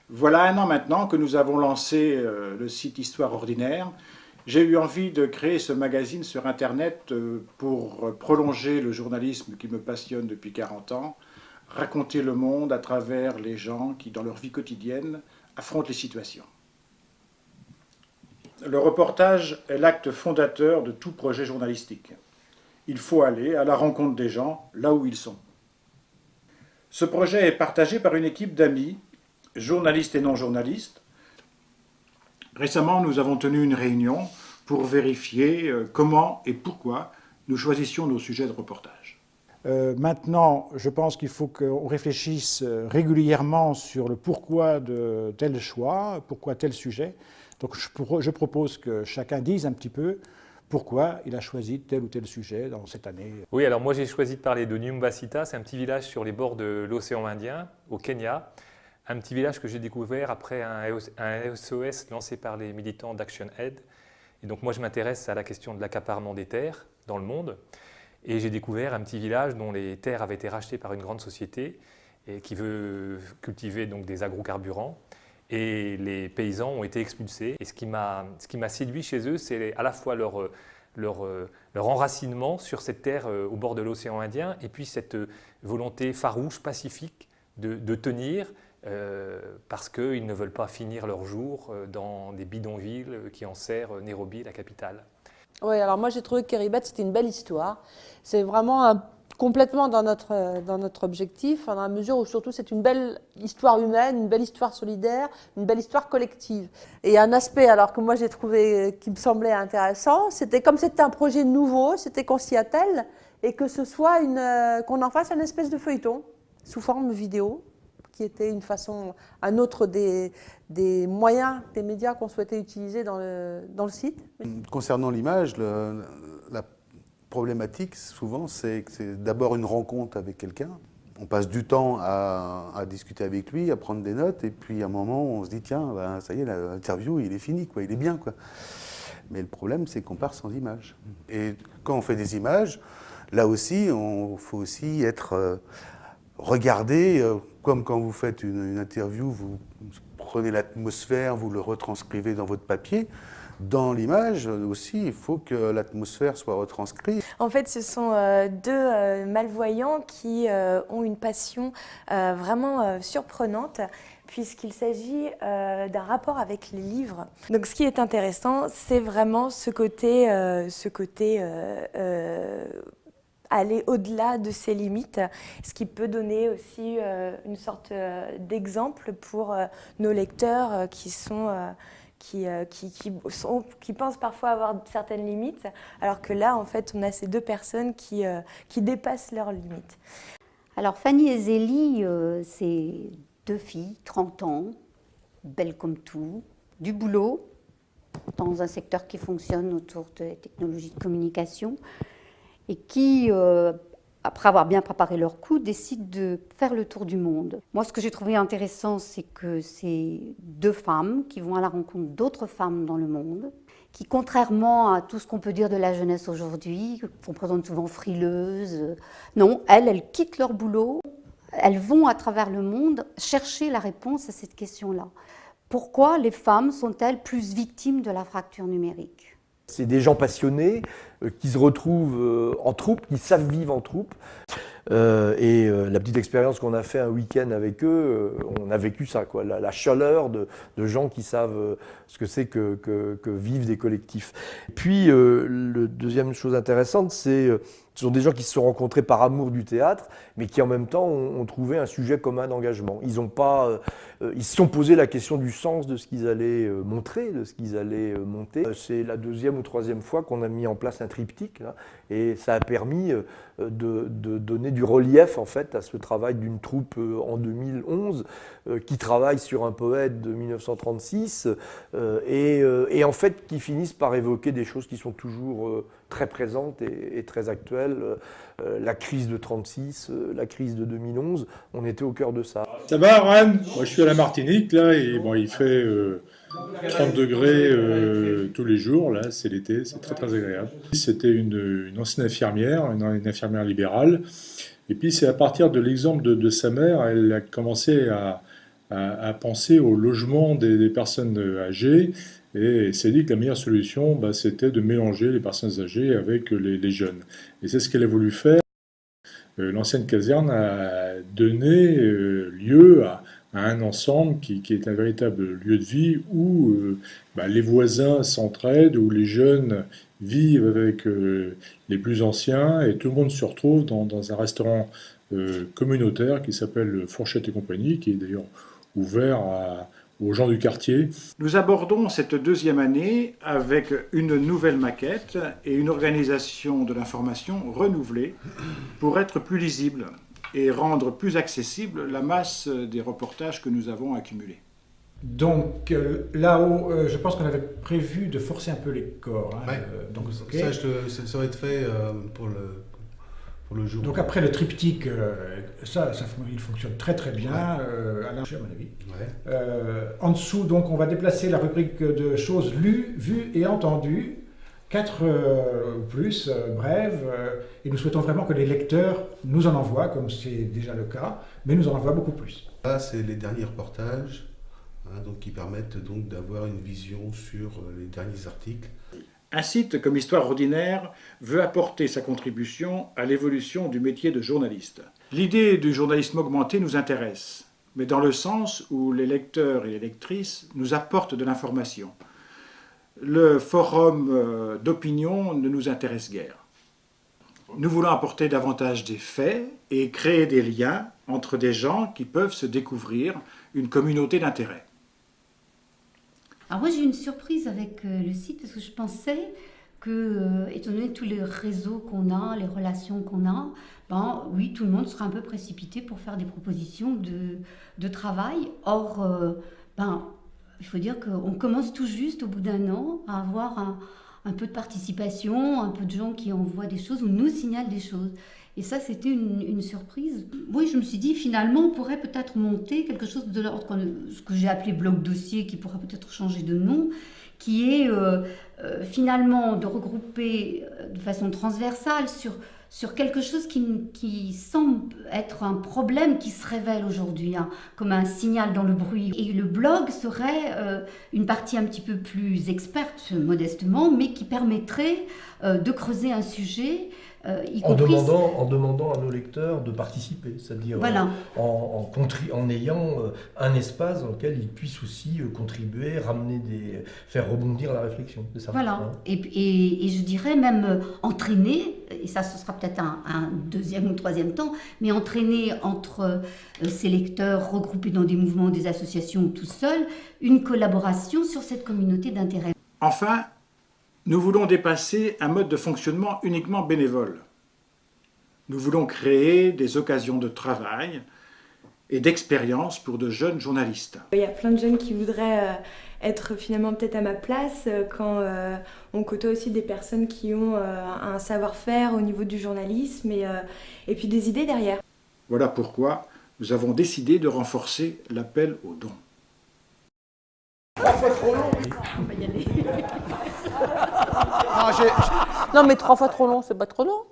Voilà un an maintenant que nous avons lancé le site Histoire ordinaire. J'ai eu envie de créer ce magazine sur Internet pour prolonger le journalisme qui me passionne depuis 40 ans, raconter le monde à travers les gens qui, dans leur vie quotidienne, affrontent les situations. Le reportage est l'acte fondateur de tout projet journalistique. Il faut aller à la rencontre des gens, là où ils sont. Ce projet est partagé par une équipe d'amis, journalistes et non journalistes. Récemment, nous avons tenu une réunion pour vérifier comment et pourquoi nous choisissions nos sujets de reportage. Maintenant, je pense qu'il faut qu'on réfléchisse régulièrement sur le pourquoi de tel choix, pourquoi tel sujet. Donc je propose que chacun dise un petit peu pourquoi il a choisi tel ou tel sujet dans cette année. Oui, alors moi j'ai choisi de parler de Nyumbasita, c'est un petit village sur les bords de l'océan Indien, au Kenya. Un petit village que j'ai découvert après un SOS lancé par les militants d'Action Aid. Et donc moi je m'intéresse à la question de l'accaparement des terres dans le monde. Et j'ai découvert un petit village dont les terres avaient été rachetées par une grande société et qui veut cultiver donc des agrocarburants. Et les paysans ont été expulsés. Et ce qui m'a séduit chez eux, c'est à la fois leur enracinement sur cette terre au bord de l'océan Indien et puis cette volonté farouche, pacifique de tenir parce qu'ils ne veulent pas finir leur jour dans des bidonvilles qui enserrent Nairobi, la capitale. Oui, alors moi j'ai trouvé que Kiribati c'était une belle histoire. C'est vraiment complètement dans notre objectif, dans la mesure où surtout c'est une belle histoire humaine, une belle histoire solidaire, une belle histoire collective. Et un aspect alors que moi j'ai trouvé qui me semblait intéressant, c'était comme c'était un projet nouveau, c'était qu'on s'y attelle et que ce soit qu'on en fasse une espèce de feuilleton sous forme vidéo, qui était une façon, un autre des moyens, des médias qu'on souhaitait utiliser dans le site. Concernant l'image, la problématique, souvent, c'est que c'est d'abord une rencontre avec quelqu'un. On passe du temps à discuter avec lui, à prendre des notes, et puis à un moment, on se dit, tiens, ben, ça y est, l'interview, il est fini, quoi, il est bien, quoi. Mais le problème, c'est qu'on part sans image. Et quand on fait des images, là aussi, il faut aussi être regardé, comme quand vous faites une interview, vous prenez l'atmosphère, vous le retranscrivez dans votre papier. Dans l'image aussi, il faut que l'atmosphère soit retranscrite. En fait, ce sont deux malvoyants qui ont une passion vraiment surprenante, puisqu'il s'agit d'un rapport avec les livres. Donc ce qui est intéressant, c'est vraiment ce côté aller au-delà de ses limites, ce qui peut donner aussi une sorte d'exemple pour nos lecteurs qui pensent parfois avoir certaines limites, alors que là, en fait, on a ces deux personnes qui dépassent leurs limites. Alors Fanny et Zélie, c'est deux filles, 30 ans, belles comme tout, du boulot, dans un secteur qui fonctionne autour des technologies de communication, et qui, après avoir bien préparé leur coup, décident de faire le tour du monde. Moi, ce que j'ai trouvé intéressant, c'est que c'est deux femmes qui vont à la rencontre d'autres femmes dans le monde, qui, contrairement à tout ce qu'on peut dire de la jeunesse aujourd'hui, qu'on présente souvent frileuses, non, elles quittent leur boulot, elles vont à travers le monde chercher la réponse à cette question-là. Pourquoi les femmes sont-elles plus victimes de la fracture numérique ? C'est des gens passionnés qui se retrouvent en troupe, qui savent vivre en troupe. La petite expérience qu'on a fait un week-end avec eux, on a vécu ça, quoi, la chaleur de gens qui savent ce que c'est que vivent des collectifs. Puis, la deuxième chose intéressante, ce sont des gens qui se sont rencontrés par amour du théâtre, mais qui en même temps ont trouvé un sujet commun d'engagement. Ils se sont posé la question du sens de ce qu'ils allaient montrer, de ce qu'ils allaient monter. C'est la deuxième ou troisième fois qu'on a mis en place un triptyque, là, et ça a permis de donner du relief en fait à ce travail d'une troupe en 2011 qui travaille sur un poète de 1936 et en fait qui finissent par évoquer des choses qui sont toujours très présentes et très actuelles. La crise de 36, la crise de 2011, on était au cœur de ça. Ça va, Ran? Moi, je suis à la Martinique, là, et bon, il fait 30 degrés tous les jours, là, c'est l'été, c'est très très agréable. C'était une ancienne infirmière, une infirmière libérale, et puis c'est à partir de l'exemple de sa mère, elle a commencé à penser au logement des personnes âgées et s'est dit que la meilleure solution, c'était de mélanger les personnes âgées avec les jeunes. Et c'est ce qu'elle a voulu faire. L'ancienne caserne a donné lieu à un ensemble qui est un véritable lieu de vie où les voisins s'entraident, où les jeunes vivent avec les plus anciens et tout le monde se retrouve dans un restaurant communautaire qui s'appelle Fourchette et Compagnie, qui est d'ailleurs ouvert aux gens du quartier. Nous abordons cette deuxième année avec une nouvelle maquette et une organisation de l'information renouvelée pour être plus lisible et rendre plus accessible la masse des reportages que nous avons accumulés. Donc là-haut, je pense qu'on avait prévu de forcer un peu les corps. Hein, ouais. Donc, okay. Ça va être fait pour le jour. Donc après le triptyque, il fonctionne très très bien, à mon avis. Ouais. En dessous, donc, on va déplacer la rubrique de choses lues, vues et entendues, 4 ou plus, brèves, et nous souhaitons vraiment que les lecteurs nous en envoient, comme c'est déjà le cas, mais nous en envoient beaucoup plus. Là, c'est les derniers reportages, donc, qui permettent donc d'avoir une vision sur les derniers articles. Un site comme Histoire Ordinaire veut apporter sa contribution à l'évolution du métier de journaliste. L'idée du journalisme augmenté nous intéresse, mais dans le sens où les lecteurs et les lectrices nous apportent de l'information. Le forum d'opinion ne nous intéresse guère. Nous voulons apporter davantage des faits et créer des liens entre des gens qui peuvent se découvrir une communauté d'intérêt. Alors moi j'ai eu une surprise avec le site parce que je pensais que, étant donné tous les réseaux qu'on a, les relations qu'on a, oui, tout le monde serait un peu précipité pour faire des propositions de travail. Or, il faut dire qu'on commence tout juste au bout d'un an à avoir un peu de participation, un peu de gens qui envoient des choses ou nous signalent des choses. Et ça, c'était une surprise. Oui, je me suis dit, finalement, on pourrait peut-être monter quelque chose de l'ordre, ce que j'ai appelé bloc dossier, qui pourrait peut-être changer de nom, qui est finalement de regrouper de façon transversale sur quelque chose qui semble être un problème qui se révèle aujourd'hui, comme un signal dans le bruit. Et le blog serait une partie un petit peu plus experte, modestement, mais qui permettrait de creuser un sujet, en demandant à nos lecteurs de participer, c'est-à-dire voilà. en ayant un espace dans lequel ils puissent aussi contribuer, faire rebondir la réflexion. C'est ça, voilà. Hein. Et je dirais même entraîner, et ça ce sera peut-être un deuxième ou troisième temps, mais entraîner entre ces lecteurs regroupés dans des mouvements, des associations ou tout seuls, une collaboration sur cette communauté d'intérêt. Enfin, nous voulons dépasser un mode de fonctionnement uniquement bénévole. Nous voulons créer des occasions de travail et d'expérience pour de jeunes journalistes. Il y a plein de jeunes qui voudraient être finalement peut-être à ma place quand on côtoie aussi des personnes qui ont un savoir-faire au niveau du journalisme et puis des idées derrière. Voilà pourquoi nous avons décidé de renforcer l'appel aux dons. Non, mais 3 fois trop long, c'est pas trop long.